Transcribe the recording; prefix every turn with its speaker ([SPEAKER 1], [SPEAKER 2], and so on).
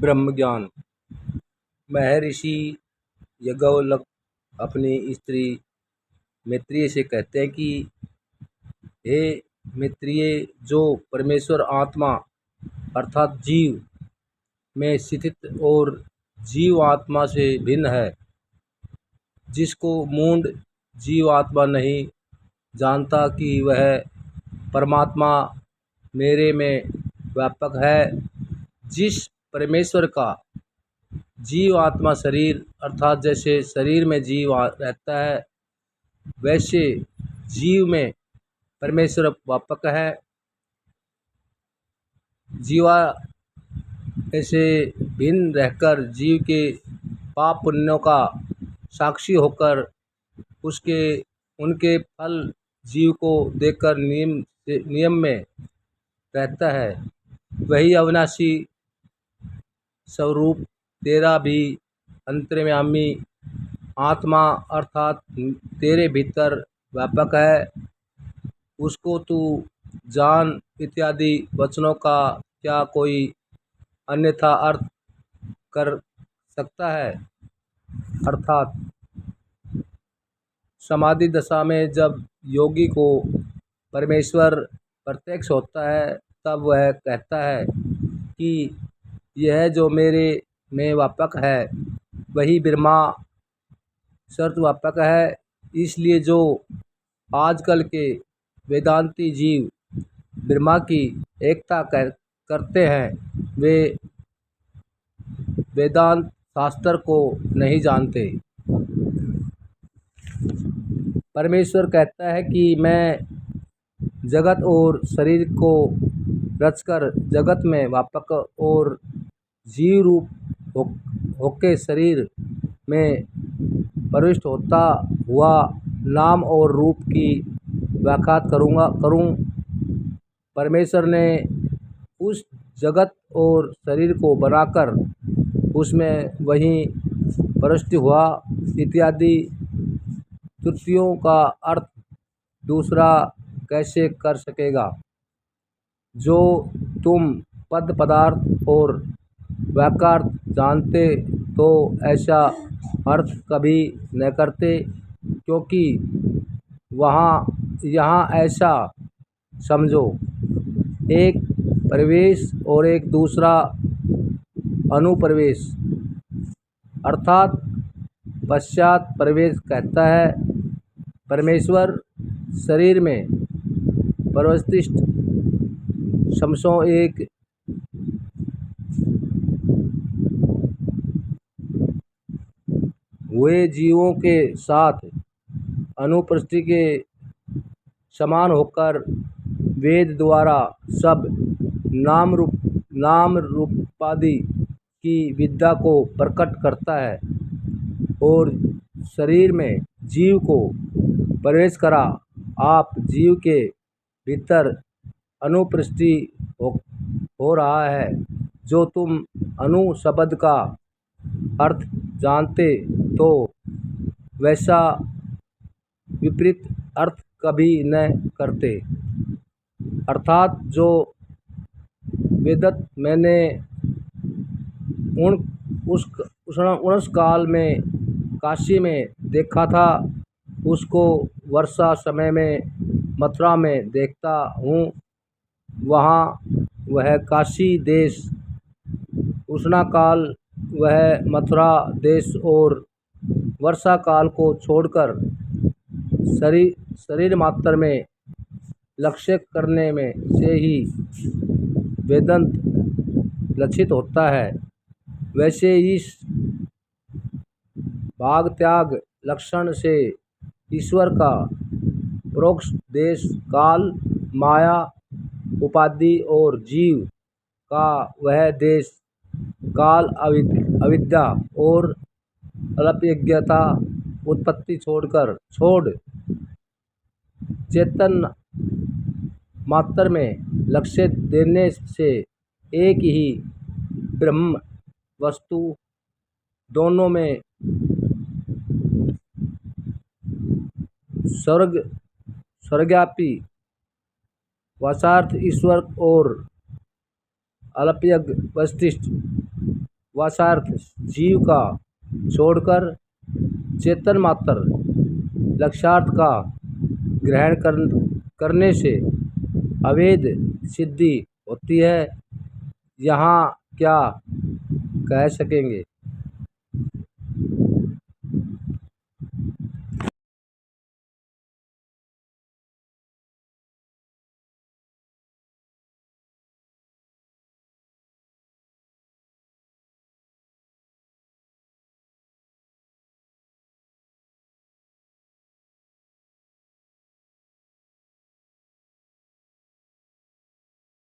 [SPEAKER 1] ब्रह्मज्ञान। महर्षि याज्ञवल्क्य अपनी स्त्री मैत्रेयी से कहते हैं कि हे मैत्रेयी, जो परमेश्वर आत्मा अर्थात जीव में स्थित और जीव आत्मा से भिन्न है, जिसको मूढ़ जीव आत्मा नहीं जानता कि वह परमात्मा मेरे में व्यापक है। जिस परमेश्वर का जीव आत्मा शरीर अर्थात जैसे शरीर में जीव रहता है, वैसे जीव में परमेश्वर व्यापक है। जीवा ऐसे भिन्न रहकर जीव के पाप पुण्यों का साक्षी होकर उनके फल जीव को देकर नियम में रहता है। वही अविनाशी स्वरूप तेरा भी अंतर्यामी आत्मा अर्थात तेरे भीतर व्यापक है, उसको तू जान इत्यादि वचनों का क्या कोई अन्यथा अर्थ कर सकता है। अर्थात समाधि दशा में जब योगी को परमेश्वर प्रत्यक्ष होता है, तब वह कहता है कि यह जो मेरे में व्यापक है वही ब्रह्मा सर्व व्यापक है। इसलिए जो आजकल के वेदांती जीव ब्रह्मा की एकता करते हैं, वे वेदांत शास्त्र को नहीं जानते। परमेश्वर कहता है कि मैं जगत और शरीर को रचकर जगत में व्यापक और जीव रूप होके शरीर में प्रविष्ट होता हुआ नाम और रूप की व्याख्या करूं। परमेश्वर ने उस जगत और शरीर को बनाकर उसमें वहीं प्रविष्ट हुआ इत्यादि त्रुटियों का अर्थ दूसरा कैसे कर सकेगा। जो तुम पद पदार्थ और वाक्यार्थ जानते तो ऐसा अर्थ कभी न करते, क्योंकि यहाँ ऐसा समझो, एक प्रवेश और एक दूसरा अनुप्रवेश अर्थात पश्चात प्रवेश कहता है। परमेश्वर शरीर में प्रविष्ट समझो एक हुए जीवों के साथ अनुपस्थिति के समान होकर वेद द्वारा सब नाम रूपादि की विद्या को प्रकट करता है और शरीर में जीव को प्रवेश करा। आप जीव के भीतर अनुपस्थिति हो रहा है। जो तुम अनु शब्द का अर्थ जानते तो वैसा विपरीत अर्थ कभी न करते। अर्थात जो वेदत मैंने उस काल में काशी में देखा था, उसको वर्षा समय में मथुरा में देखता हूँ। वहाँ वह काशी देश उष्णा काल, वह मथुरा देश और वर्षा काल को छोड़कर शरीर मात्र में लक्ष्य करने में से ही वेदांत लक्षित होता है। वैसे इस भाग त्याग लक्षण से ईश्वर का परोक्ष देश काल, माया उपाधि और जीव का वह देश काल अविद्या और अल्पज्ञता उत्पत्ति छोड़ चेतन मात्र में लक्ष्य देने से एक ही ब्रह्म वस्तु दोनों में स्वर्गापी वाचार्थ ईश्वर और अल्पज्ञ वशिष्ठ वासार्थ जीव का छोड़कर चेतन मात्र लक्ष्यार्थ का ग्रहण करने से अवैध सिद्धि होती है। यहाँ क्या कह सकेंगे।